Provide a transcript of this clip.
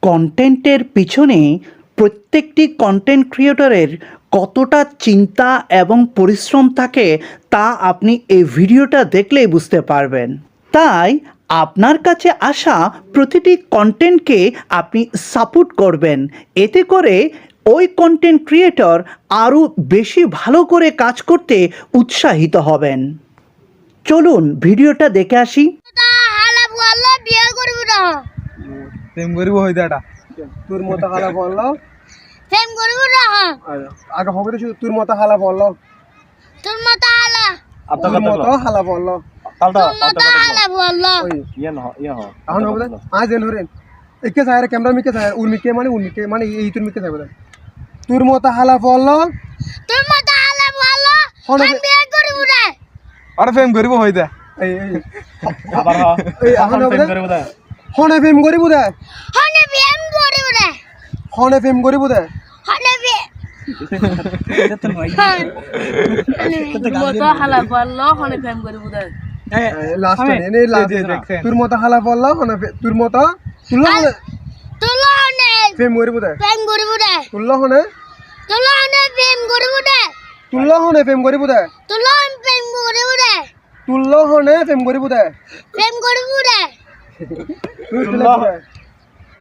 কন্টেন্টের পিছনে প্রত্যেকটি কন্টেন্ট ক্রিয়েটরের কতটা চিন্তা এবং পরিশ্রম থাকে তা আপনি এই ভিডিওটা দেখলেই বুঝতে পারবেন। তাই আপনার কাছে আসা প্রতিটি কন্টেন্টকে আপনি সাপোর্ট করবেন, এতে করে ওই কন্টেন্ট ক্রিয়েটর আরও বেশি ভালো করে কাজ করতে উৎসাহিত হবেন। চলুন ভিডিওটা দেখে আসি। প্রেম করিব হইতে এটা তোর মতো হালা বললো প্রেম করব না আগে হবে তো তোর মতো হালা বললো তোর মতো হালা তোর মতো হালা বললো তোর মতো হালা বললো এখন হবে আজ এল হরেন একে চায় ক্যামেরা মিকে চায় উর্মিকে মানে এই তোর মিকে চাইবে তোর মতো হালা বললো তোর মতো হালা বললো আমি বিয়ে করব না আরে প্রেম করিব হইতে এই আবার এই এখন হবে প্রেম করিব দা হনে প্রেম করিব দে হনে প্রেম করব না হনে প্রেম করিব দে হনে বিয়ে মতো হালা বললো হনে প্রেম করব দে লাস্ট এনে লাস্ট তোর মতো হালা বললো হনে তোর মতো তুল্লা হনে তুলো হনে প্রেম করিব দে প্রেম করব না তুল্লা হনে তুলো হনে প্রেম করব না তুল্লা হনে প্রেম করিব দে তুলো হনে প্রেম করব না তুল্লা হনে প্রেম করিব দে প্রেম করব না তুল্লা